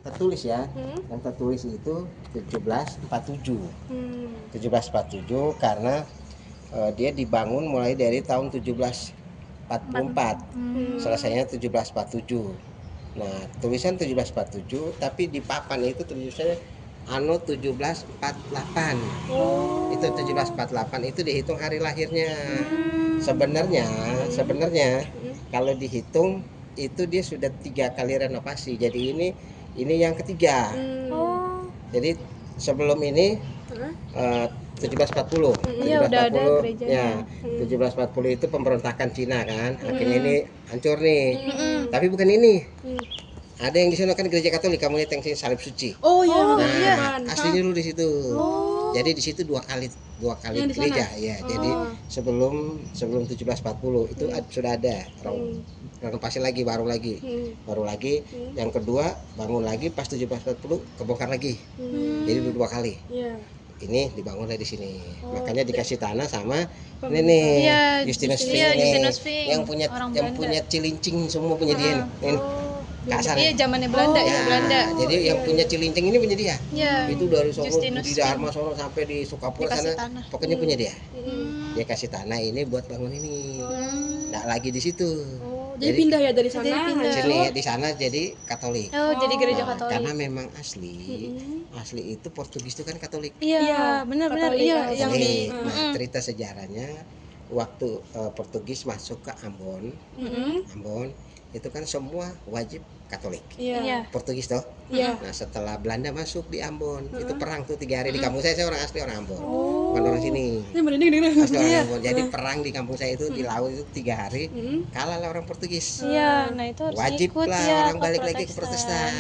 Tertulis ya, yang tertulis itu 1747. 1747 karena dia dibangun mulai dari tahun 1744. Selesainya 1747. Nah, tulisan 1747 tapi di papan itu tulisannya anno 1748. Itu 1748 itu dihitung hari lahirnya. Sebenarnya kalau dihitung itu dia sudah 3 kali renovasi. Jadi ini yang ketiga. Jadi sebelum ini 1740. Iya, udah ada 1740 gerejanya. ya. 1740 itu pemberontakan Cina kan. Akhirnya ini hancur nih. Tapi bukan ini. Ada yang di sana kan gereja Katolik, kamu lihat yang sini salib suci. Oh iya. Nah, aslinya dulu di situ. Jadi di situ dua kali Yang di sana? gereja ya. Jadi sebelum 1740 itu sudah ada renovasi lagi, baru lagi. Yang kedua bangun lagi pas 1740 kebongkar lagi. Jadi dua kali. Iya. Ini dibangun dari sini. Makanya dikasih tanah sama ini nih, Iya, Justinus iya, Fink nih, Justinus Fink. yang punya Orang yang Belanda. punya cilincing semua punya dia. Nih. Kasar. Iya, zamannya Belanda ya, Belanda. Jadi yang punya cilincing ini punya dia. Iya. Itu dari Solo, Justinus di Dharma Solo sampai di Sukapura Dikasih sana, tanah. pokoknya punya dia. Dia kasih tanah ini buat bangun ini. Nggak lagi di situ. Jadi pindah ya dari sana. Jadi pindah. Sini di sana jadi Katolik. Oh, jadi gereja Nah, Katolik. karena memang asli itu Portugis itu kan Katolik. Iya, benar-benar Katolik, iya yang di Nah, cerita sejarahnya waktu Portugis masuk ke Ambon, itu kan semua wajib Katolik. Iya. Portugis toh. Iya. Nah, setelah Belanda masuk di Ambon, itu perang tuh 3 hari di kampung saya orang asli orang Ambon. Bukan orang sini. Ini merinding dengar. Asli orang Ambon. Jadi perang di kampung saya itu di laut itu 3 hari, kalah lah orang Portugis. Iya, nah itu harus Wajib ikut lah ya orang balik lagi ke Protestan.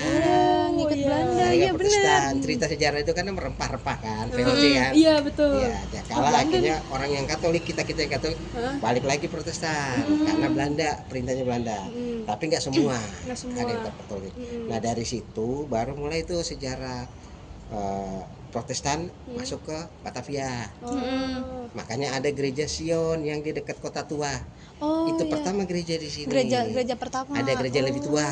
Ngikut Belanda, Balik iya ke benar. Protestan. Cerita sejarah itu kan merempah-rempah kan, VOC kan. Iya betul. Iya, ya, kalah akhirnya orang yang Katolik kita yang Katolik balik lagi Protestan karena Belanda, perintahnya Belanda. Tapi nggak semua, ada yang tetap Katolik. Nah dari situ baru mulai itu sejarah Protestan masuk ke Batavia. Makanya ada gereja Sion yang di dekat Kota Tua. Oh, Itu iya. pertama gereja di sini. Gereja pertama. Ada gereja lebih tua.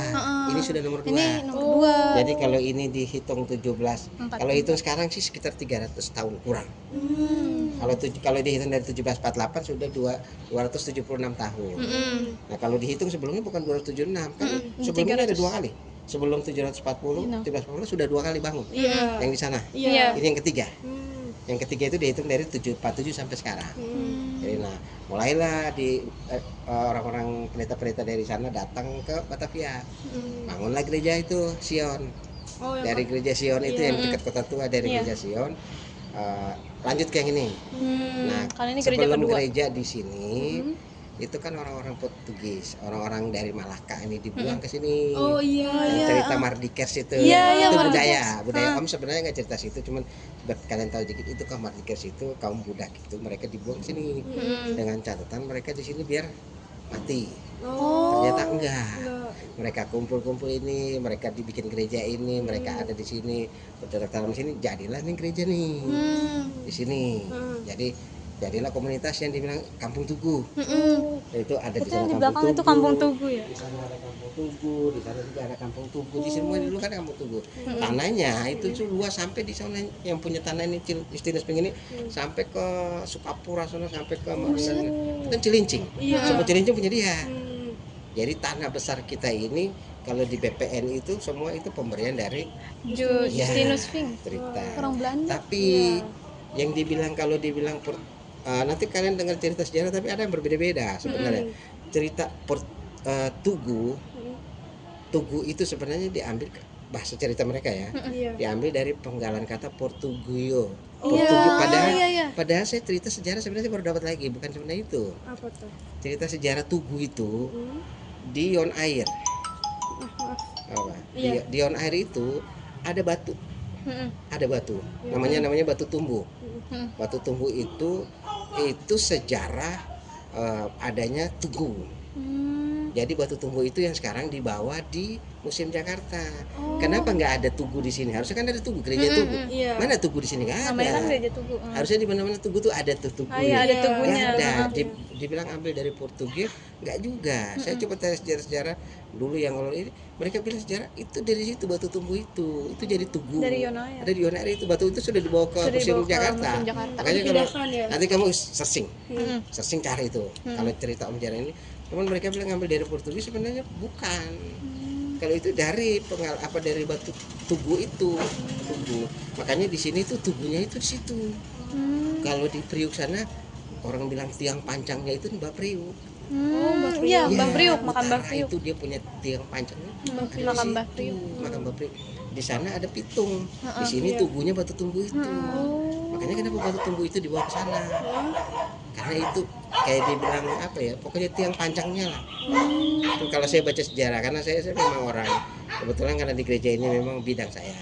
Ini sudah nomor 2. Ini nomor 2. Jadi kalau ini dihitung 17, kalau hitung sekarang sih sekitar 300 tahun kurang. Kalau dihitung dari 1748 sudah 276 tahun. Nah, kalau dihitung sebelumnya bukan 276 kan sebelumnya ada 2 kali. Sebelum 740, 1740 sudah 2 kali bangun. Yang di sana. Iya. Ini yang ketiga. Yang ketiga itu dihitung dari 747 sampai sekarang. Jadi nah, mulailah di orang-orang pendeta-pendeta dari sana datang ke Batavia. Bangunlah gereja itu Sion. Dari gereja Sion itu yang dekat Kota Tua, dari gereja Sion lanjut ke yang ini. Nah, kali ini gereja sebelum kedua. gereja di sini itu kan orang-orang Portugis, orang-orang dari Malaka ini dibuang ke sini. Oh iya. Yang cerita Mardikers itu, Iya, itu Mardikers. budaya Om sebenarnya nggak cerita situ, cuman buat kalian tahu dikit itu kan Mardikers itu kaum budak itu mereka dibuang ke sini dengan catatan mereka di sini biar mati. Ternyata enggak. Mereka kumpul-kumpul ini, mereka dibikin gereja ini, mereka ada di sini, berdatangan di sini, jadilah nih gereja nih di sini. Jadilah komunitas yang dibilang Kampung Tugu. Itu ada di sana di belakang itu Kampung Tugu ya. Di sana ada Kampung Tugu, di sana juga ada Kampung Tugu. Di semua dulu kan Kampung Tugu. Tanahnya itu tuh luas sampai di sana, yang punya tanah ini Justinus Fink ini sampai ke Sukapura sana, sampai ke Makassar. Itu kan Cilincing. Semua Cilincing punya dia. Jadi tanah besar kita ini kalau di BPN itu semua itu pemberian dari Justinus Fink. cerita. Orang Belanda. Tapi yang dibilang kalau dibilang nanti kalian dengar cerita sejarah tapi ada yang berbeda-beda sebenarnya. Cerita Tugu itu sebenarnya diambil bahasa cerita mereka ya. Diambil dari penggalan kata Portugio. Padahal saya cerita sejarah sebenarnya baru dapat lagi, bukan sebenarnya itu. Apa tuh? Cerita sejarah Tugu itu di Yon Air. Di Yon Air itu ada batu. Ada batu. Namanya batu tumbuh. Batu tumbuh itu sejarah adanya Tugu. Jadi batu tumbuh itu yang sekarang dibawa di Museum Jakarta. Kenapa nggak ada tugu di sini? Harusnya kan ada tugu, gereja tugu. Iya. Mana tugu di sini? Nggak Namanya kan ada. gereja Tugu. Harusnya di mana-mana tugu tuh ada tuh tugu. Iya, ada tugunya. Nggak ada. Dibilang ambil dari Portugis, nggak juga. Saya coba tanya sejarah-sejarah dulu yang kalau ini, mereka bilang sejarah itu dari situ batu tumbuh itu jadi tugu. Dari Yonair. Ada di Yonair itu batu itu sudah dibawa ke Sudah Museum dibawa ke Jakarta. Museum Jakarta. Makanya kalau Dipindahkan ya? nanti kamu searching cari itu. Kalau cerita Om Jarang ini, cuman mereka bilang ngambil dari Portugis, sebenarnya bukan. Kalau itu dari dari batu tugu itu, tugu. Makanya di sini tuh tugunya itu di situ. Kalau di Priuk sana orang bilang tiang pancangnya itu Mbak Priuk. Iya, Mbak Ya, Priuk, makan Mbak utara Priuk. itu dia punya tiang pancangnya. Ada di Makan situ. Mbak Priuk. Makan Mbak Priuk. Di sana ada pitung. Di sini tugunya batu tumbuh itu. Makanya kenapa batu tumbuh itu dibawa ke sana? Karena itu kayak dibilang apa ya? Pokoknya tiang pancangnya lah. Itu kalau saya baca sejarah, karena saya memang orang kebetulan karena di gereja ini memang bidang saya.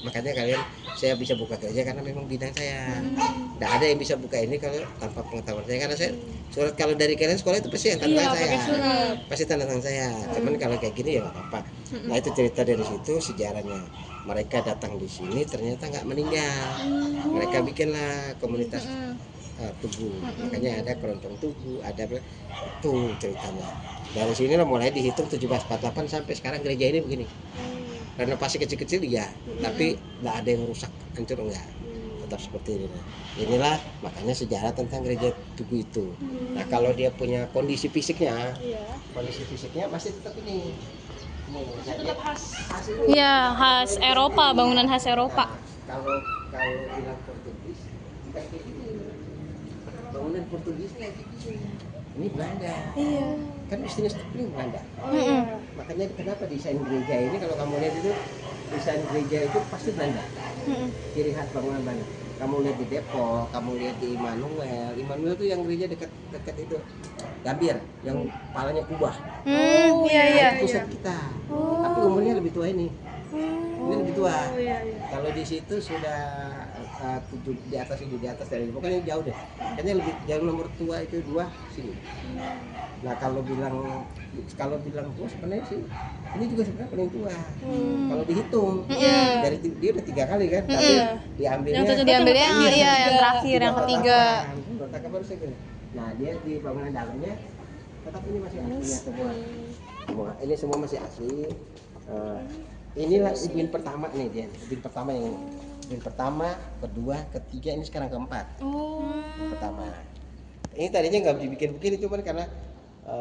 Makanya kalian saya bisa buka gereja karena memang bidang saya. Tidak ada yang bisa buka ini kalau tanpa pengetahuan saya, karena saya surat kalau dari kalian sekolah itu pasti yang tanda tangan saya. Pasti tanda tangan saya. Cuman kalau kayak gini ya nggak apa-apa. Nah itu cerita dari situ sejarahnya. Mereka datang di sini ternyata nggak meninggal. Mereka bikinlah komunitas tugu. Makanya ada kerontong tugu, ada tuh ceritanya. Dari sini lah mulai dihitung 1748 sampai sekarang gereja ini begini. Renovasi kecil-kecil iya, tapi nggak ada yang rusak, hancur enggak. Tetap seperti ini. Inilah makanya sejarah tentang gereja tugu itu. Nah kalau dia punya kondisi fisiknya masih tetap ini. Tetap khas. ini. Iya, khas Eropa, bangunan khas Eropa. Kalau bilang Portugis, kayak gini. Bangunan Portugis kayak gini. Ini Belanda. Iya. Kan bisnis ini Belanda. Makanya kenapa desain gereja ini kalau kamu lihat itu desain gereja itu pasti Belanda. Ciri khas bangunan Belanda. Kamu lihat di Depok, kamu lihat di Immanuel. Immanuel itu yang gereja dekat itu Gambir, yang kepalanya kubah. Iya. Itu pusat kita. Tapi umurnya lebih tua ini. Ini lebih tua. Kalau di situ sudah di atas dari pokoknya jauh deh. Kayaknya lebih jauh nomor tua itu 2 sini. Nah kalau bilang tua sebenarnya sih ini juga sebenarnya paling tua. Kalau dihitung dari dia udah 3 kali kan, tapi diambilnya yang terakhir, yang ketiga. Nah dia di bangunan dalamnya tetap ini masih aslinya semua. Ini semua masih asli. Inilah ubin pertama nih dia. Ubin pertama yang ini. Ubin pertama, kedua, ketiga, ini sekarang keempat. Pertama. Ini tadinya nggak dibikin begini, cuman karena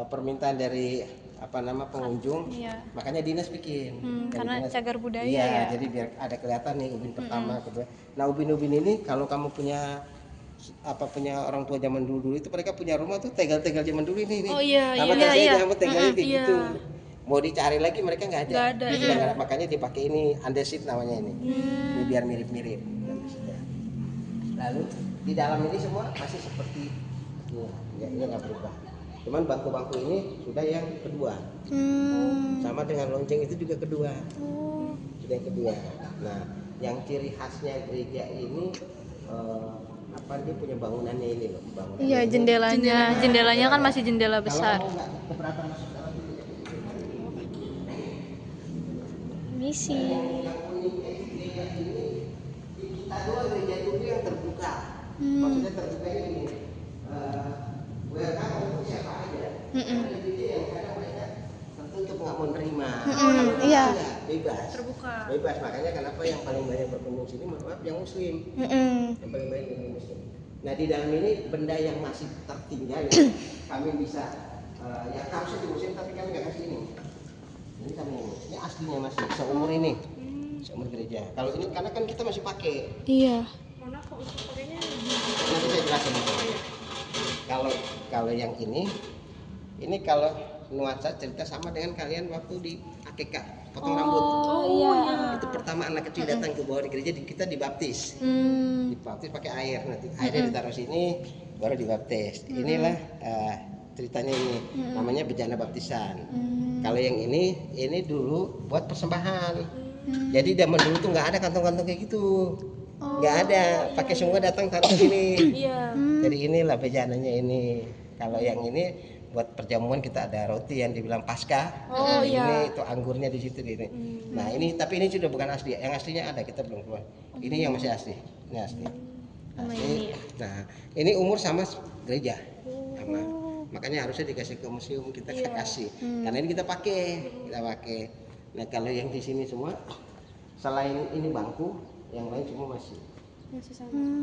permintaan dari pengunjung, makanya dinas bikin. Karena dinas, cagar budaya iya, ya. jadi biar ada kelihatan nih ubin pertama, kedua. Nah ubin-ubin ini kalau kamu punya orang tua zaman dulu itu mereka punya rumah tuh tegal-tegal zaman dulu ini. Tegalnya kayak gitu. Mau dicari lagi mereka nggak ada. Makanya dipakai ini andesit namanya ini. Ini biar mirip-mirip. Lalu di dalam ini semua masih seperti ini nggak berubah. Cuman bangku-bangku ini sudah yang kedua. Sama dengan lonceng itu juga kedua. Sudah yang kedua. Nah, yang ciri khasnya gereja ini dia punya bangunannya ini loh. Iya, jendelanya kan masih jendela besar. Kalau nggak keberatan masuk dalam Misi. Ada gereja itu yang terbuka. Maksudnya terbuka ini welcome untuk siapa aja. Ada gereja yang kadang mereka tertutup nggak mau nerima. Iya. Bebas. Terbuka. Bebas. Makanya kenapa yang paling banyak berkunjung sini maaf yang Muslim. Yang paling banyak yang Muslim. Nah di dalam ini benda yang masih tertinggal ya, kami bisa ya harusnya di museum tapi kami nggak kasih ini. Ini kami ini aslinya masih seumur ini, seumur gereja. Kalau ini karena kan kita masih pakai. Iya. Mana kok pakainya? Nanti saya jelasin. Kalau yang ini kalau nuansa cerita sama dengan kalian waktu di akikah potong rambut. Itu pertama anak kecil datang ke bawah di gereja kita dibaptis. Dibaptis pakai air, nanti airnya ditaruh sini baru dibaptis. Inilah ceritanya ini namanya bejana baptisan. Kalau yang ini dulu buat persembahan. Jadi zaman dulu tuh nggak ada kantong-kantong kayak gitu, nggak ada. Pakai semua datang taruh sini. Jadi inilah bejananya ini. Kalau yang ini buat perjamuan kita ada roti yang dibilang pasca. Oh, iya. Ini itu anggurnya di situ ini. Nah ini tapi ini sudah bukan asli. Yang aslinya ada, kita belum keluar. Ini yang masih asli. Ini asli. Nah ini umur sama gereja, sama. Makanya harusnya dikasih ke museum, kita kasih. Karena ini kita pakai. Nah kalau yang di sini semua selain ini bangku, yang lain semua masih.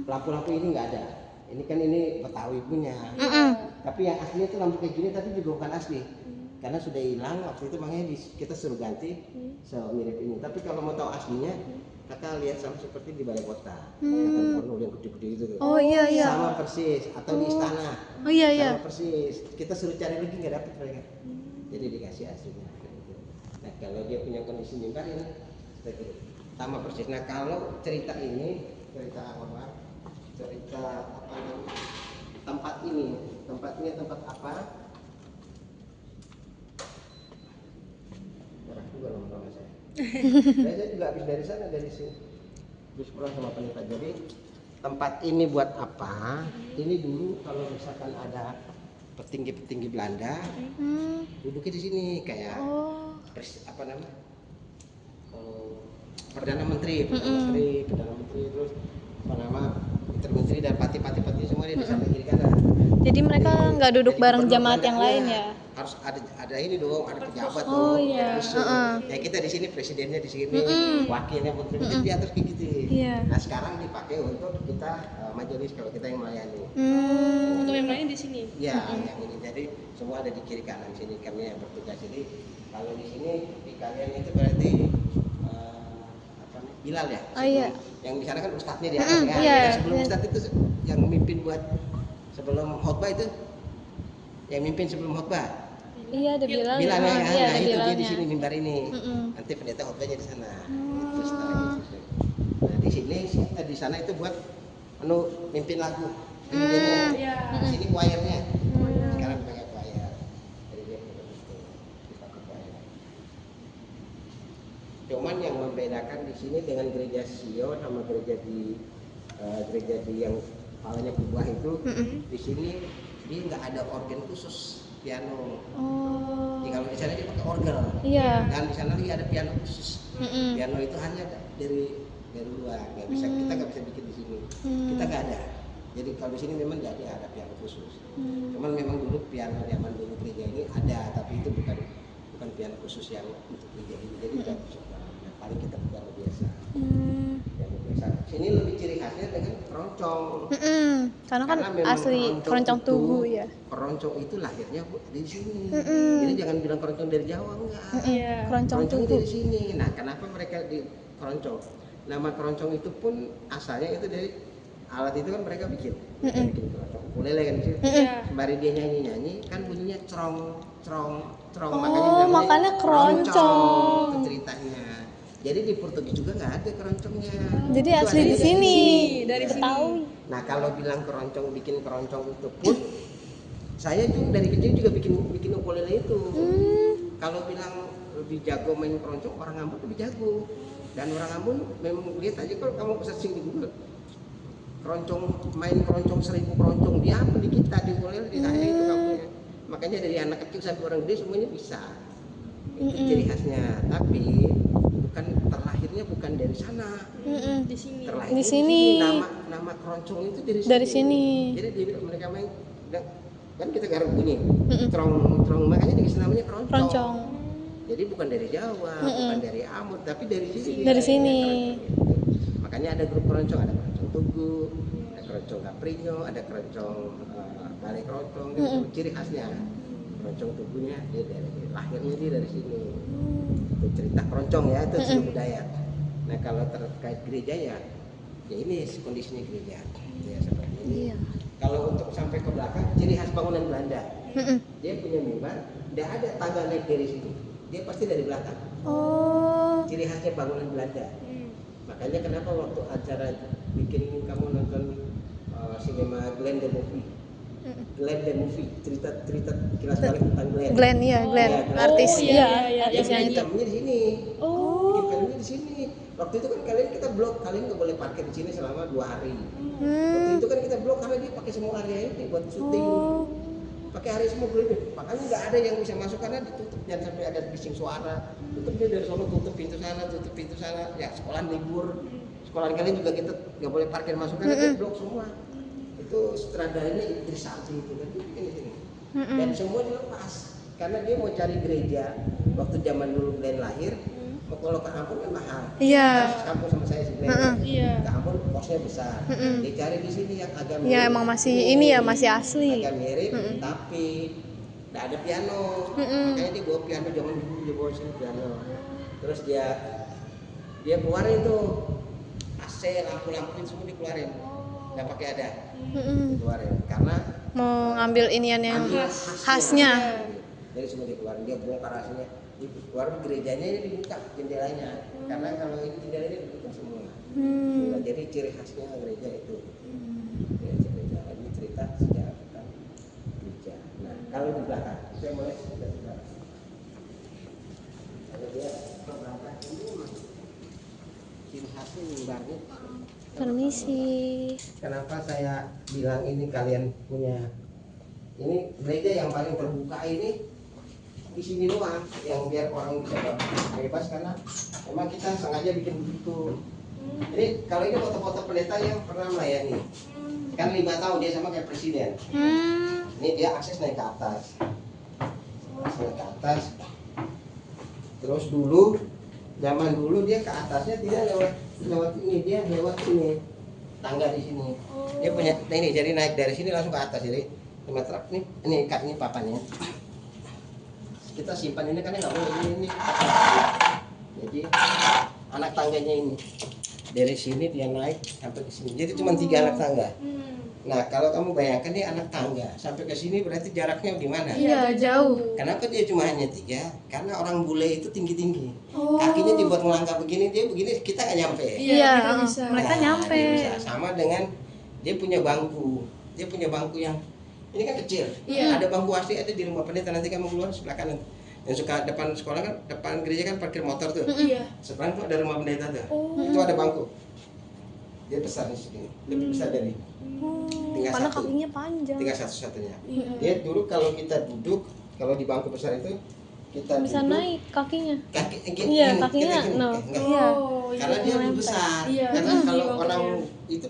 Lampu-lampu ini nggak ada. Ini kan ini Betawi punya. Tapi yang aslinya itu lampu kayak gini tapi juga bukan asli. Karena sudah hilang waktu itu, makanya kita suruh ganti semirip ini. Tapi kalau mau tahu aslinya, kakak lihat sama seperti di balai kota. Yang penuh yang gede-gede itu. Oh iya. Sama persis, atau di istana. Oh iya. Sama persis. Kita suruh cari lagi nggak dapet mereka. Jadi dikasih aslinya. Nah kalau dia punya kondisi mimbar ini sama persis. Nah kalau cerita ini, cerita apa namanya, tempatnya tempat apa? Merah juga nama saya. Saya juga habis dari sana, dari sini. Habis pulang sama pendeta. Jadi tempat ini buat apa? Ini dulu kalau misalkan ada petinggi-petinggi Belanda, duduknya di sini kayak apa namanya? Perdana Menteri terus apa nama Menteri dan pati semua di sana kiri kanan. Jadi mereka nggak duduk bareng jamaat yang lain ya? Harus ada ini dong, ada pejabat Oh, dong. iya. Ya kita di sini presidennya di sini, wakilnya menteri di atas kayak gitu. Iya. Nah sekarang dipakai untuk kita majelis kalau kita yang melayani. Untuk yang lain di sini. Ya, yang ini jadi semua ada di kiri kanan sini, kami yang bertugas. Jadi kalau di sini di kalian itu berarti apa nih? Bilal ya? Oh, iya. Yang di sana kan ustadznya di atas kan. Iya. Yang sebelum ustadz itu yang mimpin buat sebelum khotbah itu, yang mimpin sebelum khotbah. Iya, ada Bilal. Bilal ya, Iya, nah ada itu dia Bilalnya. di sini mimbar ini. Nanti pendeta khotbahnya di sana. Itu setelah itu. Nah di sini di sana itu buat mimpin lagu. Di sini choirnya. Sekarang pakai choir. Jadi dia punya itu dipakai choir. Cuman yang membedakan di sini dengan gereja Sio sama gereja di yang kepalanya kubah itu, di sini dia nggak ada organ khusus, piano. Jadi kalau di sana dia pakai orgel. Iya. Dan di sana dia ada piano khusus. Piano itu hanya dari luar, nggak bisa, kita nggak bisa bikin di sini. Kita nggak ada. Jadi kalau di sini memang jadi ada piano khusus. Cuman memang dulu piano zaman dulu gereja ini ada, tapi itu bukan piano khusus yang untuk gereja ini. Jadi udah paling kita piano biasa. Piano biasa. Sini lebih ciri khasnya dengan keroncong. Karena kan asli keroncong Tugu ya. Keroncong itu lahirnya di sini. Jadi jangan bilang keroncong dari Jawa, enggak. Keroncong Tugu dari sini. Nah, kenapa mereka di keroncong? Nama keroncong itu pun asalnya itu dari alat itu kan mereka bikin keroncong ukulele kan sih. Sembari dia nyanyi kan bunyinya crong. Makanya keroncong. Itu ceritanya. Jadi di Portugis juga nggak ada keroncongnya. Jadi itu asli di sini, dari Betawi. Nah kalau bilang keroncong, bikin keroncong itu pun saya itu dari kecil juga bikin ukulele itu. Kalau bilang lebih jago main keroncong, orang Ambon lebih jago. Dan orang Ambon memang lihat aja kalau kamu searching di Google, main keroncong 1000 keroncong dia apa di kita di ukulele di saya itu kamunya. Makanya dari anak kecil sampai orang gede semuanya bisa. Itu ciri khasnya. Tapi terlahirnya bukan dari sana. Di sini. Di sini. Nama keroncong itu dari sini. Jadi dia mereka main kan kita garuk bunyi. Trong makanya dikasih namanya keroncong. Jadi bukan dari Jawa, bukan dari Ambon, tapi dari sini. Dari sini. Makanya ada grup keroncong, ada keroncong Tugu, ada keroncong Caprino, ada keroncong Balai Keroncong, itu ciri khasnya. Keroncong Tugunya dia lahirnya dia dari sini. Itu cerita keroncong ya, itu seni budaya. Nah kalau terkait gereja ya ini kondisinya gereja ya seperti ini. Kalau untuk sampai ke belakang, ciri khas bangunan Belanda, dia punya mimbar, tidak ada tangga naik dari sini, dia pasti dari belakang. Ciri khasnya bangunan Belanda. Makanya kenapa waktu acara bikin kamu nonton sinema Glenn the Movie, cerita kilas balik tentang Glenn. Glenn, artis. Artis yang itu. Di sini. Bikin filmnya di sini. Waktu itu kan kita blok, kalian nggak boleh parkir di sini selama 2 hari. Waktu itu kan kita blok karena dia pakai semua area ini buat syuting. pakai hari semua gede. Makanya nggak ada yang bisa masuk karena ditutup, jangan sampai ada bising suara. Tutup dia dari sono, tutup pintu sana. Ya sekolah libur, sekolah kalian juga kita nggak boleh parkir masuk karena dia blok semua. Itu sutradaranya Idris Samsi itu kan bikin di sini. Dan semua dilepas karena dia mau cari gereja waktu zaman dulu Glenn lahir. Kalau ke Ambon kan mahal. Iya. Kampung sama saya sih. Ke Ambon kosnya besar. Dicari di sini yang agak mirip. Ya emang masih ini ya, masih asli. Agak mirip, tapi nggak ada piano. Makanya dia bawa piano zaman dulu, dia bawa sini piano. Terus dia keluarin tuh AC, lampu-lampuin semua dikeluarin. Nggak pakai ada. Dikeluarin karena Mau ngambil inian yang khasnya. Jadi semua dikeluarin, dia bongkar hasilnya. Keluar gerejanya ini dibuka jendelanya, karena kalau ini jendelanya dibuka semua. Nah, jadi ciri khasnya gereja itu. Gereja ini cerita sejarah tentang gereja. Nah, kalau di belakang, saya mulai cerita di belakang. Kalau dia ke belakang ini ciri khasnya mimbarnya. Permisi. Kenapa saya bilang ini kalian punya ini gereja yang paling terbuka ini? Di sini doang yang biar orang bisa bebas karena memang kita sengaja bikin begitu. Jadi kalau ini foto-foto pendeta yang pernah melayani kan 5 tahun dia sama kayak presiden. Ini dia akses naik ke atas, terus dulu zaman dulu dia ke atasnya tidak lewat ini, dia lewat sini tangga di sini. Dia punya ini jadi naik dari sini langsung ke atas, jadi 5 truk nih ini kaknya papanya. Kita simpan ini karena nggak boleh ini. Jadi anak tangganya ini dari sini dia naik sampai ke sini. Jadi cuma 3 anak tangga. Nah kalau kamu bayangkan nih anak tangga sampai ke sini berarti jaraknya gimana? Iya jauh. Kenapa dia cuma hanya 3? Karena orang bule itu tinggi. Kakinya dibuat melangkah begini, dia begini kita nggak nyampe. Iya, bisa. mereka nyampe. Dia bisa. Sama dengan dia punya bangku yang ini kan kecil. Ada bangku asli ada di rumah pendeta, nanti kamu keluar sebelah kanan. Yang suka depan sekolah kan, depan gereja kan parkir motor tuh. Seberang tuh ada rumah pendeta tuh. Itu ada bangku. Dia besar nih segini, lebih besar dari. Karena kakinya panjang. Tinggal satu-satunya. Dia dulu kalau kita duduk, kalau di bangku besar itu kita Bisa duduk, naik kakinya. Iya, kakinya no. Iya. Karena dia lebih Nempel. besar. Iya. Karena kalau Bangkunya. orang itu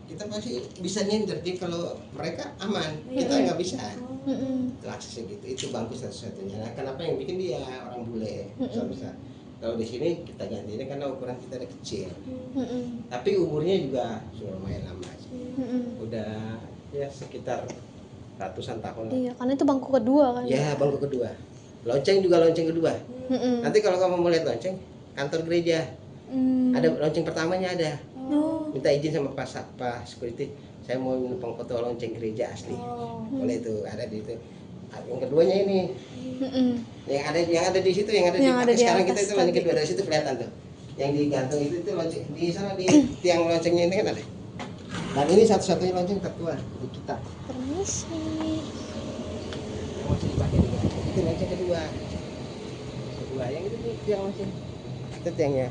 kita pasti bisa nyender. Jadi kalau mereka aman, kita nggak bisa. Itu aksesnya gitu. Itu bangku satu-satunya. Nah, kenapa yang bikin dia orang bule besar. Kalau di sini kita ganti ini karena ukuran kita ada kecil. Tapi umurnya juga sudah lumayan lama sih. Udah ya sekitar ratusan tahun. Iya, karena itu bangku kedua kan. Ya, bangku kedua. Lonceng juga lonceng kedua. Nanti kalau kamu mau lihat lonceng, kantor gereja. Ada lonceng pertamanya ada. Minta izin sama Pak security, saya mau numpang foto lonceng gereja asli. Boleh itu ada di itu. Yang keduanya ini. Yang ada di situ, yang ada di sekarang kita itu lonceng kedua, dari situ kelihatan tuh. Yang digantung itu lonceng di sana di tiang loncengnya ini kan ada. Dan ini satu-satunya lonceng tertua di kita. Permisi. Masih dipakai juga. Itu lonceng kedua. Yang itu tiang lonceng. Itu tiangnya.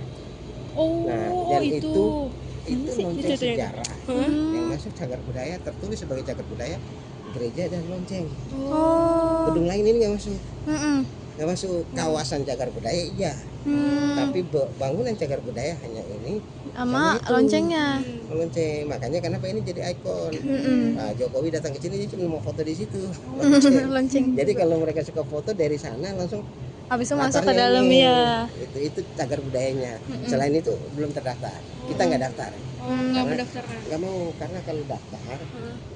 Nah, dan itu lonceng sejarah yang masuk cagar budaya, tertulis sebagai cagar budaya gereja dan lonceng. Gedung lain ini nggak masuk. Nggak masuk kawasan cagar budaya iya. Tapi bangunan cagar budaya hanya ini Sama loncengnya. Lonceng. Makanya kenapa ini jadi ikon. Pak Jokowi datang ke sini dia cuma mau foto di situ. Lonceng. Jadi kalau mereka suka foto dari sana langsung Habis itu masuk ke latarnya dalam ini. ya. Itu cagar budayanya. Selain itu belum terdaftar. Kita nggak daftar. Nggak mendaftarkan. Nggak mau, karena kalau daftar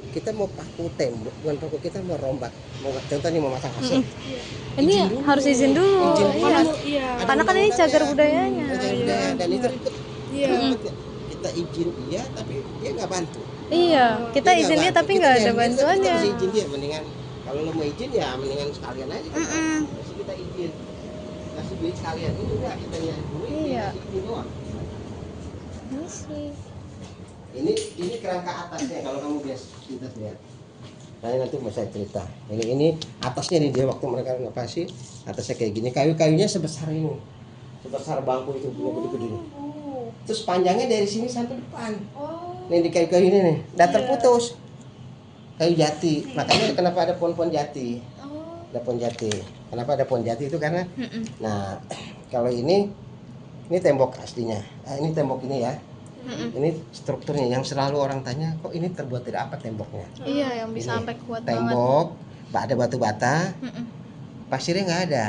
kita mau paku tembok, bukan paku, kita mau rombak, contohnya mau masang AC. Ini harus izin dulu. Iya. Karena kan ini cagar budayanya. Cagar budaya, dan itu ribet. Iya. Kita izin iya, tapi dia nggak bantu. Iya, kita Dia izinnya bantu. tapi Kita nggak ada jangan- bantuannya. Kita mesti izin dia, mendingan kalau lo mau izin ya mendingan sekalian aja. Masih kita izin, kasih duit sekalian ini udah kita duit. Iya. Ini doang. Ini sih. Ini kerangka atasnya kalau kamu biasa kita lihat. Nanti mau saya cerita. Ini atasnya nih dia waktu mereka renovasi, atasnya kayak gini. Kayu-kayunya sebesar ini, sebesar bangku itu gede-gede. Terus panjangnya dari sini sampai depan. Nih di kayu-kayu ini nih, udah terputus. kayu jati. Makanya kenapa ada pohon-pohon jati? Oh. Ada pohon jati. Kenapa ada pohon jati itu karena nah kalau ini tembok aslinya. Ini tembok ini ya. Ini strukturnya yang selalu orang tanya, kok ini terbuat dari apa temboknya? Iya, yang bisa Ini, sampai kuat tembok, ada batu bata, pasirnya nggak ada,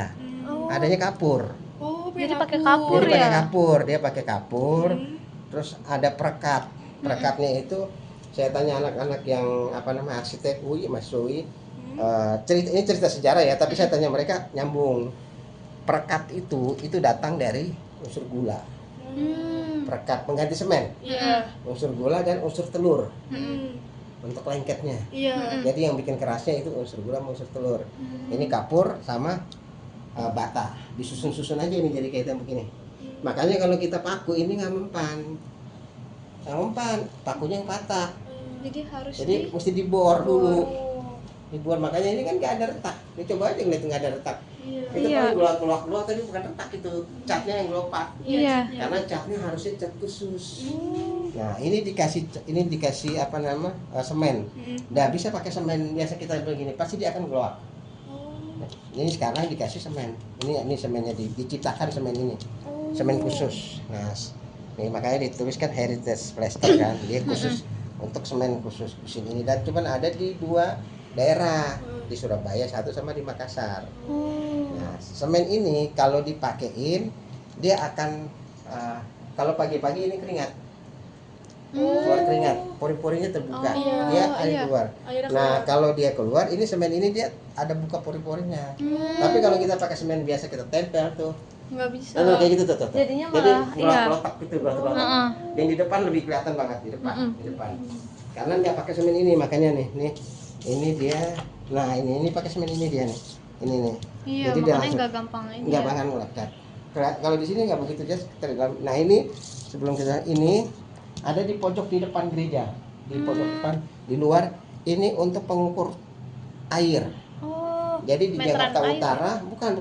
adanya kapur. Oh, Jadi pakai kapur. kapur Jadi ya? pakai kapur, dia pakai kapur, terus ada perekat. Perekatnya itu saya tanya anak-anak yang arsitek UI, Mas UI, ini cerita sejarah ya, tapi saya tanya mereka nyambung. Perekat itu datang dari unsur gula. Perekat pengganti semen, unsur gula dan unsur telur untuk lengketnya. Jadi yang bikin kerasnya itu unsur gula sama unsur telur. Ini kapur sama bata, disusun-susun aja ini jadi kayak tembok ini. Makanya kalau kita paku ini nggak mempan, pakunya yang patah. Jadi mesti dibor dulu. Dibor, makanya ini kan nggak ada retak. Ini coba aja ngeliat nggak ada retak. Itu kan keluar tadi bukan retak, itu catnya yang gelopak. Karena catnya harusnya cat khusus. Nah ini dikasih semen. Nggak bisa pakai semen biasa kita begini, pasti dia akan gelopak. Nah, ini sekarang dikasih semen. Ini semennya diciptakan semen ini, semen khusus. Nah ini makanya dituliskan heritage plaster kan, dia khusus untuk semen khusus di sini. Dan cuma ada di 2 daerah, di Surabaya satu sama di Makassar. Nah, semen ini kalau dipakein dia akan kalau pagi-pagi ini keringat, keluar keringat, pori-porinya terbuka, dia air keluar. Nah kalau dia keluar, ini semen ini dia ada buka pori-porinya. Tapi kalau kita pakai semen biasa kita tempel tuh, nggak bisa. kayak gitu tuh. Jadinya Jadi malah kelopak gitu, yang di depan lebih kelihatan banget di depan. Karena dia pakai semen ini, makanya nih ini dia. Nah ini pakai semen ini dia nih. Ini nih. Iya, jadi dia makanya nggak gampang ini. Nggak gampang melekat. Kalau di sini nggak begitu just. Nah ini sebelum kita ini ada di pojok di depan gereja, di pojok depan di luar ini untuk pengukur air. Jadi di Jakarta Utara, bukan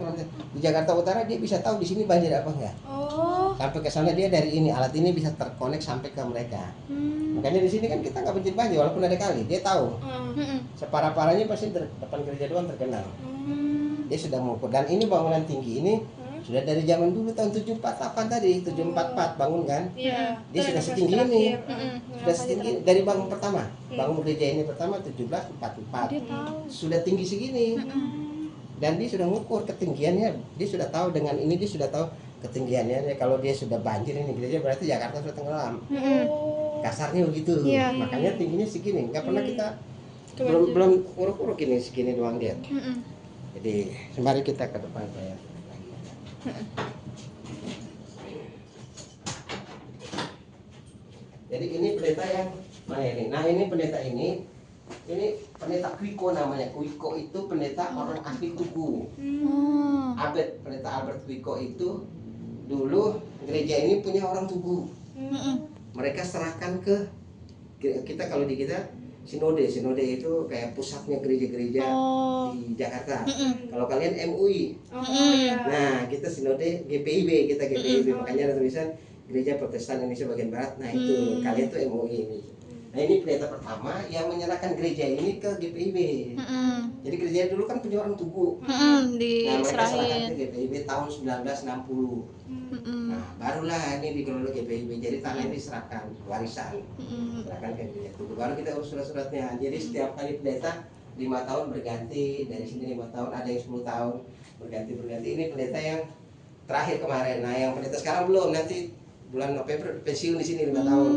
di Jakarta Utara dia bisa tahu di sini banjir apa enggak. Sampai ke sana dia dari ini alat ini bisa terkonek sampai ke mereka. Makanya di sini kan kita nggak banjir walaupun ada kali, dia tahu. Separah-parahnya pasti depan gereja doang terkenal. Dia sudah mengukur, dan ini bangunan tinggi ini sudah dari zaman dulu tahun 748 tadi, 744 bangun kan? Dia sudah setinggi ini. Sudah setinggi dari bangun pertama. Bangun gereja ini pertama 1744. Sudah tinggi segini. Dan dia sudah mengukur ketinggiannya, dia sudah tahu dengan ini dia sudah tahu ketinggiannya. Kalau dia sudah banjir ini gereja berarti Jakarta sudah tenggelam. Kasarnya begitu. Makanya tingginya segini. Nggak pernah kita belum uruk-uruk ini segini doang dia. Jadi mari kita ke depan saya. Jadi ini pendeta yang mana ini? Nah ini pendeta ini pendeta Kuiko namanya. Kuiko itu pendeta orang ahli tugu. Pendeta Albert Kuiko itu dulu gereja ini punya orang tugu. Mereka serahkan ke kita, kalau di kita sinode itu kayak pusatnya gereja-gereja di Jakarta. Kalau kalian MUI, nah kita sinode GPIB, makanya ada tulisan Gereja Protestan Indonesia Bagian Barat. Nah itu kalian tuh MUI ini. Nah ini pendeta pertama yang menyerahkan gereja ini ke GPIB. Jadi gereja dulu kan punya orang tugu. Nah mereka serahkan ke GPIB tahun 1960. Nah barulah ini dikelola GPIB. Jadi tanah ini diserahkan warisan, serahkan ke gereja tugu. Baru kita urus surat-suratnya. Jadi setiap kali pendeta 5 tahun berganti, dari sini 5 tahun, ada yang 10 tahun berganti. Ini pendeta yang terakhir kemarin. Nah yang pendeta sekarang belum, nanti bulan November pensiun di sini 5 tahun.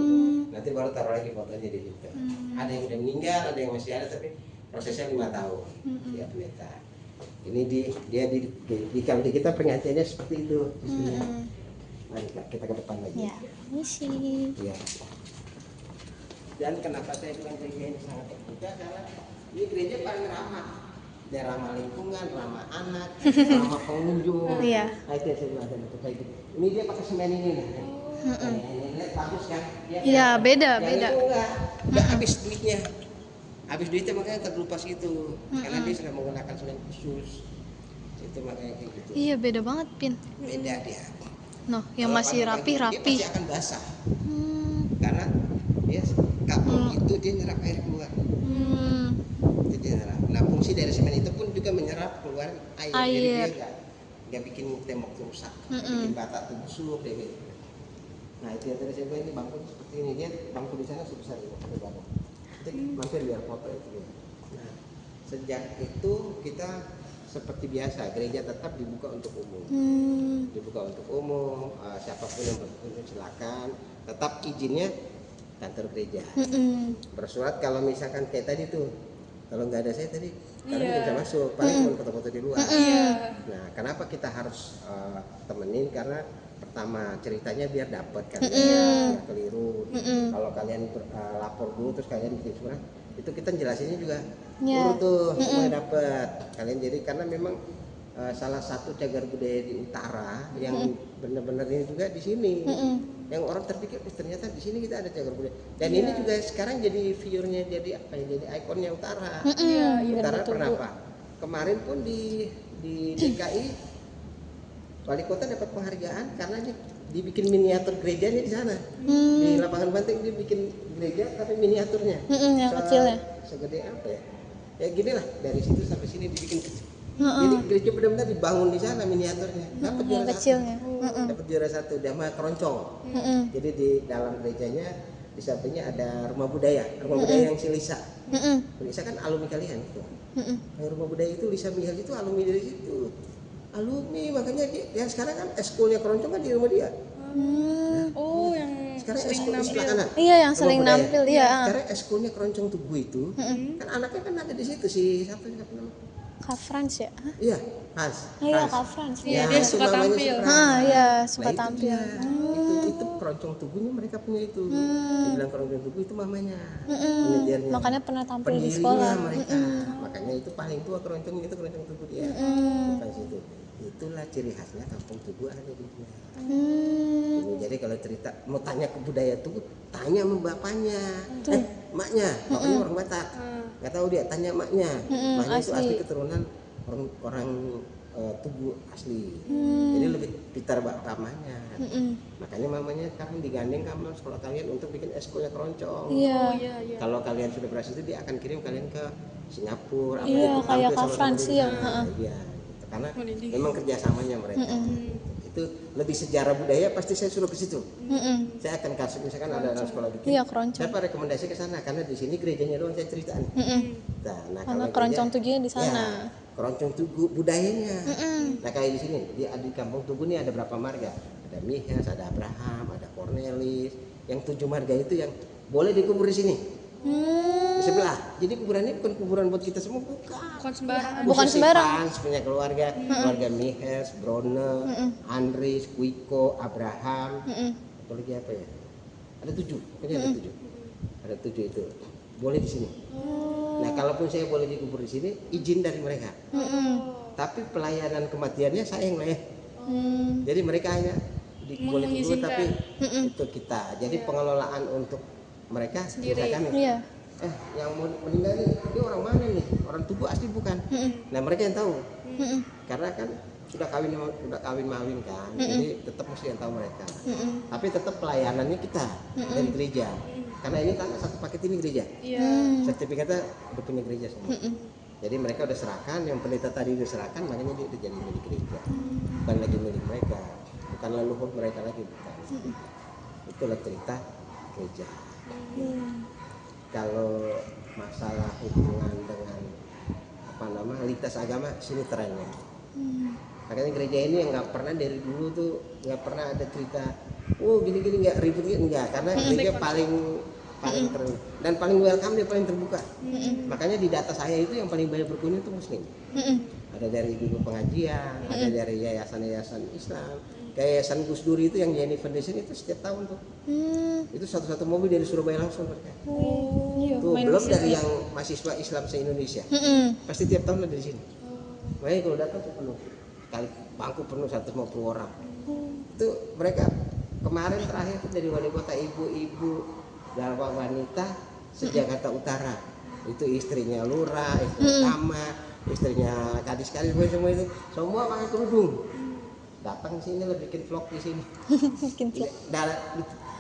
Nanti baru taruh lagi fotonya di situ. Ada yang udah meninggal, ada yang masih ada, tapi prosesnya 5 tahun. Ya pendeta. Ini dia di kalau di kita pengajiannya seperti itu. Mari kita ke depan lagi. Ya, misi. Ya. Dan kenapa saya bilang gereja ini sangat terbuka, karena ini gereja paling ramah. Dia ramah lingkungan, ramah anak, ramah pengunjung. Nah itu yang saya bilang kayak gitu. Ini dia pakai semen ini nih. Ini bagus kan? Iya, beda. Itu enggak habis duitnya. Habis duitnya makanya terkelupas gitu. Karena dia sudah menggunakan semen khusus. Itu makanya kayak gitu. Iya, beda banget, Pin. Beda dia. Yang masih rapi-rapi. Dia pasti akan basah. Karena dia Kalau itu dia nyerap air keluar. Itu dia nyerap. Nah fungsi dari semen itu pun juga menyerap keluar air. Jadi dia nggak bikin tembok tuh rusak, bikin bata tuh busuk deh gitu. Nah itu yang tadi saya bilang, ini bangku seperti ini, dia bangku di sana sebesar ini, ada barang. Kita mampir biar foto itu. Nah sejak itu kita seperti biasa, gereja tetap dibuka untuk umum. Dibuka untuk umum, siapapun yang berkunjung silakan. Tetap izinnya kantor gereja. Bersurat kalau misalkan kayak tadi tuh, kalau nggak ada saya tadi, kalian nggak bisa masuk, paling cuma foto-foto di luar. Nah, kenapa kita harus temenin? Karena pertama ceritanya biar dapat kan, biar keliru. Kalau kalian lapor dulu terus kalian bikin surat, itu kita jelasinnya juga urut tuh semua dapat kalian. Jadi karena memang salah satu cagar budaya di utara yang benar-benar ini juga di sini, yang orang terpikir ternyata di sini kita ada cagar budaya, dan ini juga sekarang jadi viewernya, jadi apa ya, jadi ikonnya utara. Utara pernah apa? Kemarin pun di DKI wali kota dapat penghargaan karena dibikin miniatur gerejanya di sana. Di lapangan banteng dia bikin gereja tapi miniaturnya yang kecil ya, segede apa ya, ya gini lah, dari situ sampai sini dibikin kecil. Jadi gereja benar-benar dibangun di sana miniaturnya. Dapat juara kecilnya. Dapat juara 1 Dama Keroncong. Jadi di dalam gerejanya di sampingnya ada rumah budaya yang si Lisa. Lisa kan alumni kalian itu. Yang rumah budaya itu Lisa Mihal itu alumni dari situ. Alumni, makanya dia yang sekarang kan eskulnya Keroncong kan di rumah dia. Oh, yang Sekarang sering eskul di nampil. sebelah kanan. Iya, yang Rumah sering budaya. nampil dia. Sekarang eskulnya Keroncong Tugu itu, kan anaknya kan ada di situ siapa namanya? Kak Frans ya? Iya, Hans. Iya, Hans. Kak Frans. Iya, Ya, dia itu suka namanya tampil. si Frans. Iya, Nah, suka itu tampil. dia. Itu Keroncong Tugunya mereka punya itu. Dibilang Keroncong Tugu itu mamanya. Penelitiannya. Makanya pernah tampil di Pendirinya sekolah. mereka. Makanya itu paling tua Keroncong itu Keroncong Tugu dia. Bukan situ. Itulah ciri khasnya Kampung Tugu ada di dia. Ini, jadi kalau cerita mau tanya ke budaya Tugu, tanya sama bapaknya, maknya, bapaknya orang Batak, nggak tahu dia, tanya maknya, maknya itu asli keturunan orang Tugu asli, jadi lebih pintar mamanya. Makanya mamanya kamu digandeng kamu sekolah kalian untuk bikin eskulnya Keroncong. Iya. Kalau kalian sudah berhasil itu dia akan kirim kalian ke Singapura. Iya, itu kayak tampil Kak sama Frans teman-teman. ya. Iya, gitu. Karena memang kerjasamanya mereka. Itu lebih sejarah budaya pasti saya suruh ke situ. Saya akan kasih misalkan ada anak sekolah bikin. Iya, Keroncong. Saya rekomendasi ke sana karena di sini gerejanya doang saya ceritaan. Nah, Karena kalau Keroncong gereja, Tugunya di sana. ya, Keroncong Tugu budayanya. Nah kayak di sini di Kampung Tugu ini ada berapa marga? Ada Mihes, ada Abraham, ada Cornelis. Yang 7 marga itu yang boleh dikubur di sini. Di sebelah. Jadi kuburannya bukan kuburan buat kita semua, Bukan sembarangan. Bukan khusus si sembarang. Pans punya keluarga Mihes, Brone, Andries, Kuiko, Abraham. Apa lagi apa ya? Ada 7, pokoknya ada 7. Ada 7 itu. Boleh di sini. Nah, kalaupun saya boleh dikubur di sini, izin dari mereka. Tapi pelayanan kematiannya saya yang layak. Jadi mereka hanya boleh dikubur, tapi itu kita. Jadi pengelolaan untuk mereka misalkan nih, yang mau meninggal nih, ini orang mana nih? Orang Tugu asli bukan? Nah mereka yang tahu, karena kan sudah kawin mawin kan, jadi tetap mesti yang tahu mereka. Tapi tetap pelayanannya kita dari gereja, karena ini kan satu paket ini gereja. Sertifikatnya udah punya gereja semua. Jadi mereka udah serahkan, yang pendeta tadi udah serahkan, makanya dia udah jadi milik gereja, bukan lagi milik mereka, bukan leluhur mereka lagi, bukan. Itulah cerita gereja. Kalau masalah hubungan dengan lintas agama, sini trennya. Makanya gereja ini yang nggak pernah dari dulu tuh nggak pernah ada cerita, gini-gini nggak ribut nggak, karena gereja paling keren dan paling welcome, dia paling terbuka. Makanya di data saya itu yang paling banyak berkunjung itu Muslim. Ada dari ibu pengajian, ada dari yayasan-yayasan Islam. Kayak Yayasan Gus Duri itu yang Jenny Foundation itu setiap tahun tuh. Itu satu-satu mobil dari Surabaya langsung mereka. Tuh belum dari yang mahasiswa Islam se-Indonesia. Pasti tiap tahun ada di sini. Makanya kalau datang tuh penuh. Sekali bangku penuh 150 orang. Itu mereka kemarin terakhir tuh dari wali kota, ibu-ibu dan wanita se-Jakarta Utara. Itu istrinya lurah, istrinya camat, istrinya kadis-kadis semua itu semua pakai kerudung. Datang sini lah bikin vlog di sini.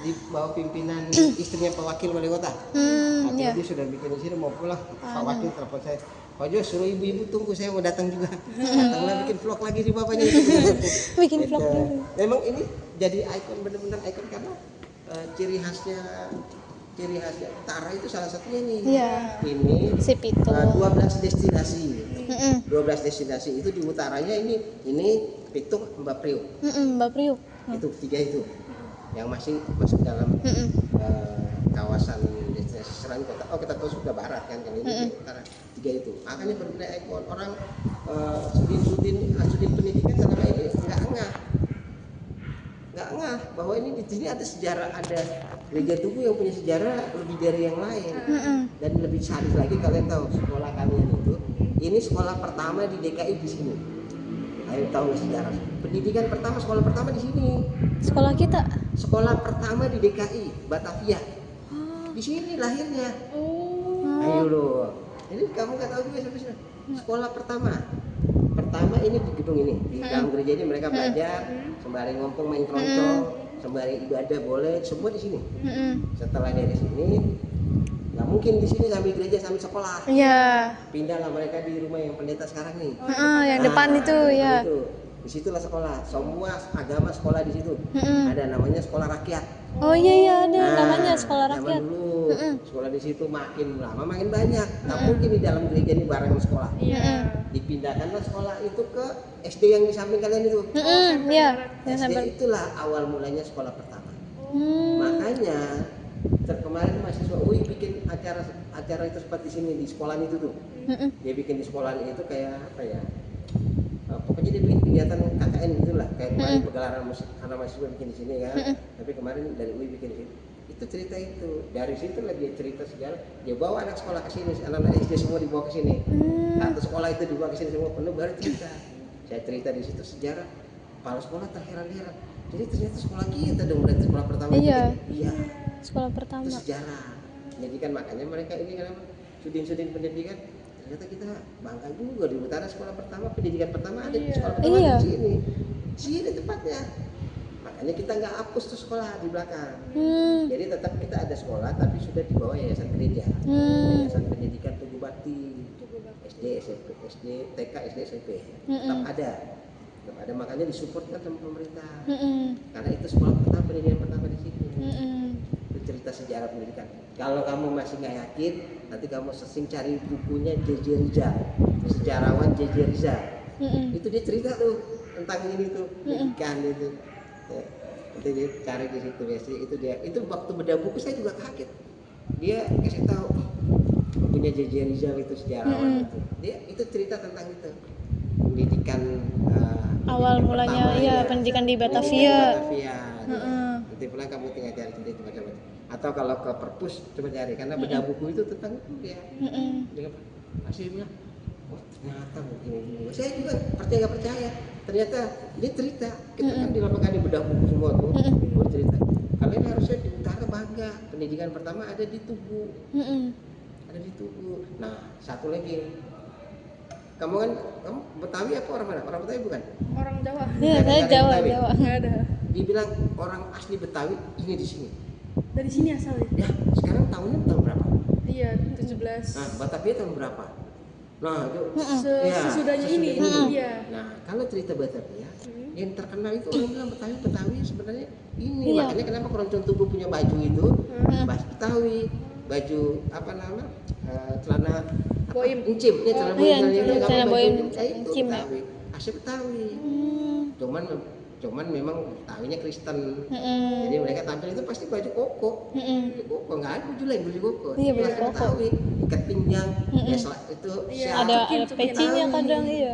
di bawah pimpinan istrinya Pak Wakil Wali Kota. Akhirnya dia sudah bikin di sini mau pulang. Pak Wakil telepon saya, Pak Jo suruh ibu-ibu tunggu saya mau datang juga. Datanglah bikin vlog lagi di bapaknya. Bikin vlog dulu. Memang ini jadi ikon, benar-benar ikon karena ciri khasnya utara itu salah satunya nih. Iya. Ini Sip itu. 12 destinasi. 12 destinasi itu di utaranya ini Pitung, Mbak Priok. Mbak Priuk. Itu 3 itu yang masih masuk dalam kawasan destinasi Serang Kota. Oh, kita tahu sudah barat kan, kalau ini di utara. 3 itu makanya berbeda ikon orang studi pendidikan selama ini nggak ngeh bahwa ini di sini ada sejarah, ada Gereja Tugu yang punya sejarah lebih dari yang lain. Dan lebih sadis lagi, kalian tahu sekolah kalian itu ini sekolah pertama di DKI di sini. Ayo tahu sejarah pendidikan pertama, sekolah pertama di sini. Sekolah kita. Sekolah pertama di DKI Batavia. Di sini lahirnya. Ayo loh. Ini kamu nggak tahu juga siapa? Sekolah pertama ini di gedung ini, di dalam gereja ini mereka belajar sembari ngompong, main keroncong, sembari ibadah boleh, semua di sini. Setelah dari sini, nggak mungkin di sini sambil gereja sambil sekolah. Iya. Pindahlah mereka di rumah yang pendeta sekarang nih. Yang depan itu ya. Itu. Disitulah sekolah, semua agama sekolah di situ. Ada namanya sekolah rakyat. Oh iya ada namanya sekolah Zaman rakyat. dulu sekolah di situ makin lama makin banyak. Tak mungkin di dalam gereja ini bareng sekolah. Dipindahkanlah sekolah itu ke SD yang di samping kalian itu. Iya. Yang SD sampai. itulah awal mulanya sekolah pertama. Makanya kemarin mahasiswa UI bikin acara itu seperti sini di sekolah itu tuh. Dia bikin di sekolah itu kayak apa ya? Pokoknya dia bikin kegiatan KKN gitulah, kayak kemarin pegelaran musik anak mahasiswa bikin di sini kan. Tapi kemarin dari UI bikin di sini. Itu cerita itu. Dari situ lah dia cerita sejarah. Dia bawa anak sekolah ke sini, anak-anak SD semua dibawa ke sini. Satu sekolah itu dibawa ke sini semua penuh, baru cerita. Saya cerita di situ sejarah. Kepala sekolah terheran-heran. Jadi ternyata sekolah kita dong, berarti sekolah pertama. Iya. Iya. Sekolah pertama. Itu sejarah. Jadi kan makanya mereka ini kenapa studi pendidikan, ternyata kita bangga juga di utara sekolah pertama, pendidikan pertama ada di sekolah pertama di sini tepatnya. Makanya kita nggak hapus tuh sekolah di belakang. Jadi tetap kita ada sekolah tapi sudah di bawah yayasan gereja, yayasan pendidikan Tugu Bakti, SD, SMP, SD, TK, SD, SMP tetap ada. Makanya disupport kan sama pemerintah. Karena itu sekolah pertama, pendidikan pertama di sini. Itu cerita sejarah pendidikan. Kalau kamu masih nggak yakin, nanti kamu searching cari bukunya J.J. Rizal, sejarawan J.J. Rizal. Itu dia cerita tuh tentang ini tuh pendidikan itu. Ya, itu dia cari di situ biasanya itu waktu bedah buku saya juga kaget. Dia kasih tahu bukunya J.J. Rizal itu sejarawan itu. Dia itu cerita tentang itu pendidikan Awal mulanya pertama, pendidikan di Batavia. Nanti pulang kamu tinggal cari sendiri macam-macam. Atau kalau ke perpus coba cari karena bedah buku itu tentang itu ya. Dia masih bilang, oh ternyata begini. Saya juga percaya nggak percaya. Ternyata dia cerita. Kita kan di lapangan di bedah buku semua tuh. Dia cerita. Kalian harusnya di utara bangga. Pendidikan pertama ada di Tugu. Ada di Tugu. Nah satu lagi. Kamu Betawi apa orang mana? Orang Betawi bukan? Orang Jawa. Iya, saya Jawa. Nggak ada. Dibilang orang asli Betawi ini di sini. Dari sini asalnya. Ya, sekarang tahunnya tahun berapa? Iya, 17. Nah, Batavia tahun berapa? Nah, itu Sesudahnya ini. Iya. Nah, kalau cerita Batavia, yang terkenal itu orang bilang Betawi sebenarnya ini. Makanya kenapa Keroncong Tugu punya baju itu? Bahasa Betawi, baju apa nama? Celana Boim. Encim, ya celana boim. Celana boim Encim Betawi. Asli Betawi. Cuman memang Betawinya Kristen. Jadi mereka tampil itu pasti baju koko. Baju koko nggak ada baju lain, baju koko. Iya, baju koko. Betawi, ikat pinggang, itu Ada pecinya kadang iya.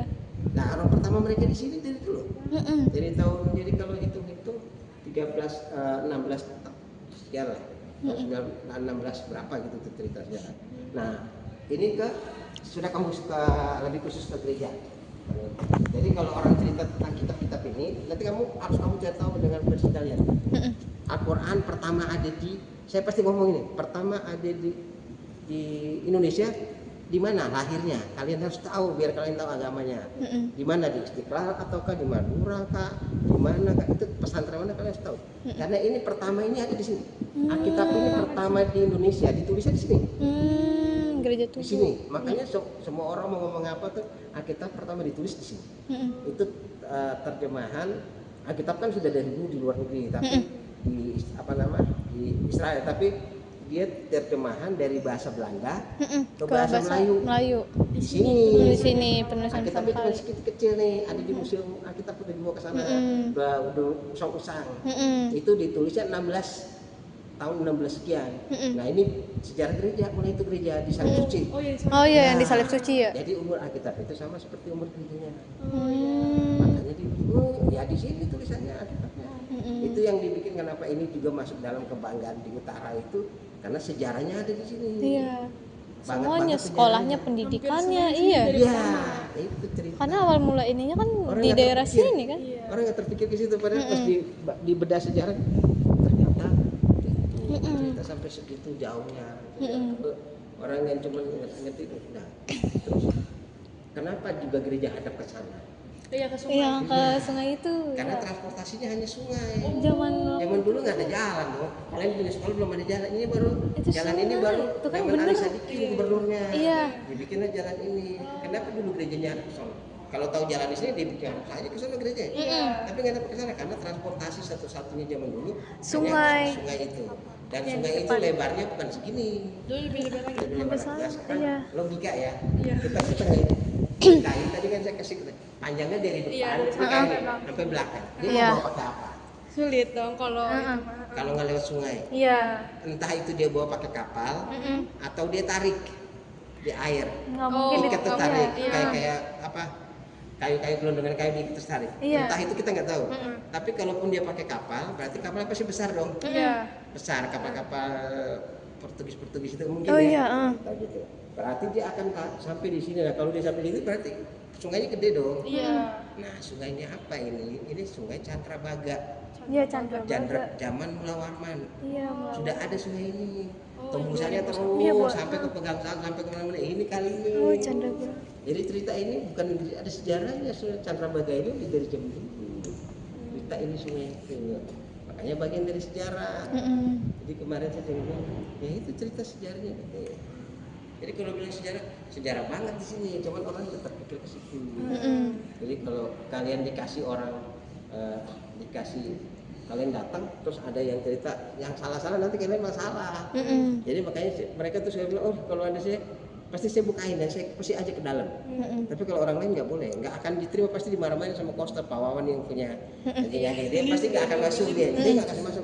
Nah, orang pertama mereka di sini dari dulu. Jadi kalau hitung-hitung 16 sekian lah. Tahun 16 berapa gitu tuh ceritanya. Nah, ini sudah kamu suka lebih khusus ke gereja. Jadi kalau orang cerita tentang kitab-kitab ini, nanti kamu cari tahu dengan versi kalian. Al-Quran pertama ada saya pasti ngomong ini, pertama ada di Indonesia di mana lahirnya, kalian harus tahu biar kalian tahu agamanya. Di mana, di Istiqlal ataukah di Madura kah, di mana kah, itu pesantren mana kalian harus tahu. Karena ini pertama ini ada di sini. Alkitab ini pertama di Indonesia ditulisnya di sini. Gereja Di Tugu. sini. Makanya semua orang mau ngomong apa tuh, Alkitab pertama ditulis di sini. Itu terjemahan Alkitab kan sudah dari dulu di luar negeri, tapi di di Israel, tapi dia terjemahan dari bahasa Belanda ke bahasa Melayu. Di sini. Di sini penulisan Alkitab itu kan sedikit kecil nih, ada di museum Alkitab udah dibawa ke sana, udah usang-usang. Itu ditulisnya tahun 16 sekian. Nah ini sejarah gereja, mulai itu gereja di Salib Suci. Oh iya, yang di Salib Suci ya. Jadi umur Alkitab itu sama seperti umur gerejanya. Makanya ya di sini tulisannya Alkitabnya. Itu yang dibikin kenapa ini juga masuk dalam kebanggaan di utara itu, karena sejarahnya ada di sini. Iya. Sejarahnya. Semuanya, sekolahnya, pendidikannya, iya. Iya, itu cerita. Karena awal mula ininya kan Orang di nggak daerah terpikir. sini kan. Orang nggak terpikir ke situ, padahal pas di bedah sejarah ternyata itu cerita sampai segitu jauhnya. Orang yang cuma ngerti udah. Terus kenapa juga gereja hadap ke sana? Iya ke sungai. Iya, ke sungai itu. Karena transportasinya hanya sungai. Zaman dulu nggak ada jalan dong. Kalian punya sekolah belum ada jalan. Ini baru Itu jalan sungai. ini baru. Itu kan zaman bener. Ali Sadikin gubernurnya. Iya. Dibikinnya jalan ini. Kenapa dulu gerejanya ke sana? Kalau tahu jalan di sini dibikin saja ke sana gereja. Tapi nggak ada ke sana karena transportasi satu-satunya zaman dulu hanya Sungai. sungai itu. Dan sungai itu lebarnya bukan segini. Dulu lebih lebar lagi. Lebih lebar. Nah, sekarang Iya. logika ya. Iya. Kita ini kain tadi kan saya kasih panjangnya dari depan Iya, sampai belakang. Dia Iya. mau bawa pakai apa? Sulit dong kalau itu mah. Kalau nggak lewat sungai, Iya. entah itu dia bawa pakai kapal atau dia tarik di air. Nggak mungkin Ikat itu. tertarik iya. kayak apa? Kayu-kayu gelondongan kayu diikat terus tarik. Iya. Entah itu kita nggak tahu. Tapi kalaupun dia pakai kapal, berarti kapalnya pasti besar dong. Iya. Besar kapal-kapal Portugis itu mungkin Oh ya. iya, Tahu gitu. Berarti dia akan sampai di sini. Nah, kalau dia sampai di sini berarti sungainya gede dong. Iya. Nah, sungainya apa ini? Ini sungai Candrabaga. Iya, Candrabaga. Zaman Mula Warman. Iya, Sudah ada sungai ini. Tembusannya terus Iya, Bu. sampai ke Pegangsaan, sampai ke mana-mana. Ini kali ini. Oh, Candrabaga. Jadi cerita ini bukan ada sejarahnya. Candrabaga ini dari zaman dulu. Cerita ini sungai itu. Makanya bagian dari sejarah. Jadi kemarin saya bilang, ya itu cerita sejarahnya. Jadi kalau bilang sejarah banget di sini. Cuman orang nggak terpikir ke situ. Jadi kalau kalian dikasih orang kalian datang terus ada yang cerita yang salah-salah, nanti kalian masalah. Jadi makanya mereka tuh saya bilang, oh kalau ada saya pasti saya bukain dan saya pasti aja ke dalam. Tapi kalau orang lain nggak boleh, nggak akan diterima, pasti dimarahin sama koster Pak Wawan yang punya dia pasti nggak akan masuk dia nggak kasih masuk.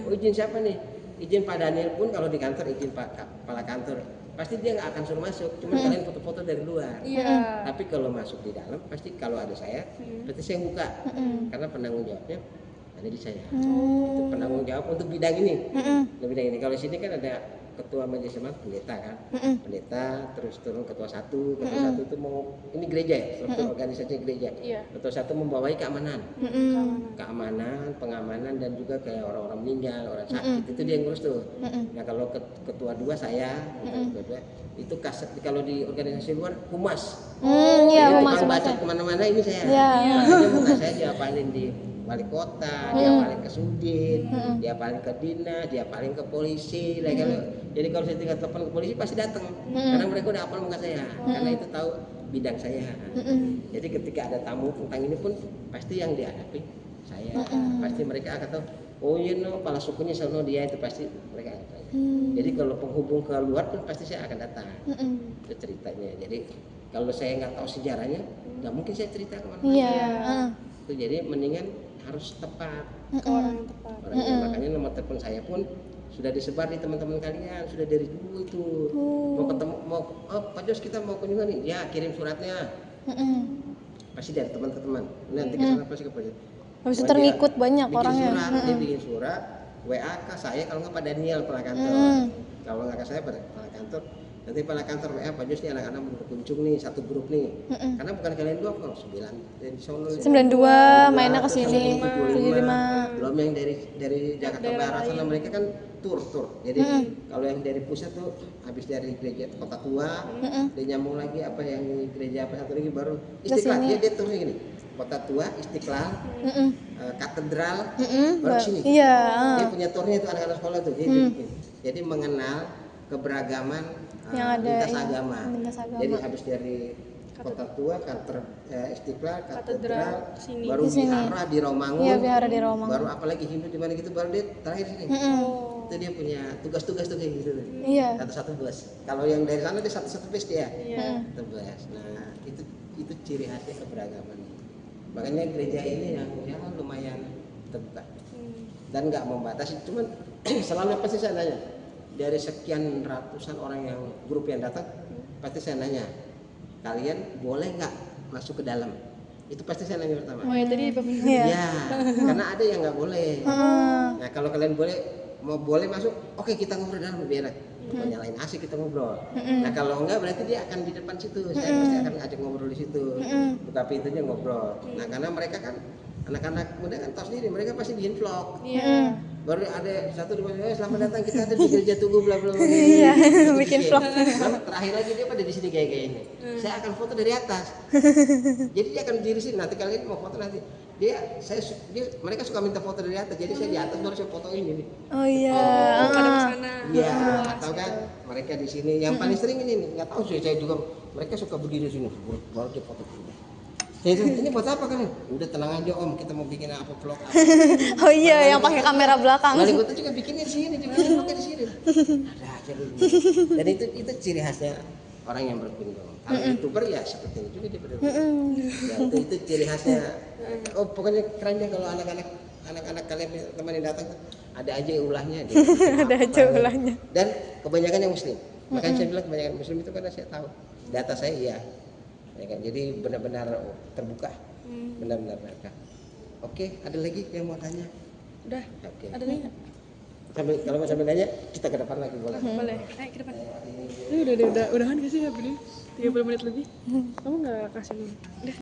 Oh izin siapa nih? Izin Pak Daniel pun kalau di kantor izin Pak Kepala Kantor, pasti dia nggak akan suruh masuk, cuma kalian foto-foto dari luar. Iya. Tapi kalau masuk di dalam pasti kalau ada saya, berarti saya buka karena penanggung jawabnya ada di saya. Itu penanggung jawab untuk bidang ini. Bidang ini kalau sini kan ada ketua majelis jemaat, pendeta kan, pendeta terus turun ketua satu itu mau ini gereja ya, struktur organisasi gereja. Ketua satu membawai keamanan, pengamanan dan juga kayak orang-orang meninggal, orang sakit itu dia yang ngurus tuh. Nah kalau ketua dua saya, ketua dua itu kalau di organisasi luar humas. Iya, Jadi humas tukang bacot kemana-mana ini saya. Iya. Makanya muka saya dia paling di wali kota, dia paling ke Sudin, dia paling ke dinas, dia paling ke polisi. Jadi kalau saya tinggal telepon ke polisi pasti datang, karena mereka udah hafal muka saya, karena itu tahu bidang saya. Jadi ketika ada tamu tentang ini pun pasti yang dihadapi saya, pasti mereka akan tahu. Oh iya no, kepala sukunya sono dia itu pasti mereka akan tahu. Jadi kalau penghubung ke luar pun pasti saya akan datang. Itu ceritanya. Jadi kalau saya nggak tahu sejarahnya, nggak mungkin saya cerita kemana-mana. Iya. Itu jadi mendingan harus tepat Orang yang tepat. orangnya. Makanya nomor telepon saya pun sudah disebar di teman-teman kalian, sudah dari dulu itu. Mau ketemu, Pak Jos kita mau kunjungan nih, ya kirim suratnya. Pasti dari teman-teman. Nanti ke sana pasti ke Pak Jos. Habis itu terikut banyak bikin orangnya. Surat, dia bikin surat, WA ke saya kalau nggak Pak Daniel kepala kantor. Kalau nggak ke saya kepala kantor, nanti pada kantor WA Pak Jus nih anak-anak mau berkunjung nih satu grup nih. Karena bukan kalian doang kok, 9 dari sono. 92 mainnya ke sini. 75. Belum yang dari Jakarta Barat sana mereka kan tur. Jadi kalau yang dari pusat tuh habis dari gereja Kota Tua, dia nyambung lagi apa yang gereja apa satu lagi baru Istiqlal. Dia turnya gini. Kota Tua, Istiqlal, Katedral, baru sini. Iya. Dia punya turnya itu anak-anak sekolah tuh. Jadi mengenal keberagaman Yang ada, lintas agama. lintas agama. Jadi habis dari Kota Tua, Istiqlal, Katedral, sini. baru Vihara di Romangun. Iya, Vihara di Romangun. Baru apalagi Hindu di mana gitu baru dia terakhir sini. Itu dia punya tugas-tugas tuh kayak gitu. Iya. Satu-satu bus. Kalau yang dari sana dia satu-satu bus dia. Iya. Satu bus. Nah, itu ciri khasnya keberagaman. Makanya gereja ini yang ya lumayan terbuka dan nggak membatasi, cuman selalu pasti saya nanya dari sekian ratusan orang yang grup yang datang, pasti saya nanya kalian boleh nggak masuk ke dalam, itu pasti saya nanya pertama. Oh ya tadi Bapak Ya, karena ada yang nggak boleh. Nah kalau kalian boleh masuk, oke kita ngobrol dalam biar mau nyalain AC kita ngobrol. Nah kalau enggak berarti dia akan di depan situ, saya pasti akan ajak ngobrol di situ, buka pintunya ngobrol. Nah karena mereka kan anak-anak muda kan tahu sendiri, mereka pasti bikin vlog. Baru ada satu dua selamat datang kita ada di gereja Tugu bla bla bla. Iya, bikin vlog. Terakhir lagi dia pada di sini kayak ini. Saya akan foto dari atas. Jadi dia akan berdiri sini. Nanti kalian mau foto nanti. Mereka suka minta foto dari atas. Jadi saya di atas baru saya foto ini nih. Oh iya. ada ke sana. Iya, tahu kan? Mereka di sini. Yang paling sering ini nih, nggak tahu sih saya juga. Mereka suka berdiri sini. Baru dia foto dulu. Ini buat apa kan? Udah tenang aja Om, kita mau bikin apa vlog apa. Oh iya, yang pakai kamera belakang. Wali kota juga bikinnya di sini, juga vlognya di sini. Ada aja dulu. Dan itu ciri khasnya orang yang berkunjung. Kalau YouTuber ya seperti ini juga dia berkunjung. Ya, itu ciri khasnya. Oh pokoknya keren deh kalau anak-anak kalian teman yang datang ada aja ulahnya. Ada aja ulahnya. Dan kebanyakan yang Muslim. Makanya saya bilang kebanyakan Muslim itu karena saya tahu data saya iya. Ya kan? Jadi benar-benar terbuka, benar-benar terbuka. Oke, ada lagi yang mau tanya? Udah. Oke. Ada nih. Kalau mau sambil nanya, kita ke depan lagi boleh. Boleh. Ayo ke depan. Ini udahan gak sih ya ini? 30 menit lebih. Kamu nggak kasih dulu? Udah.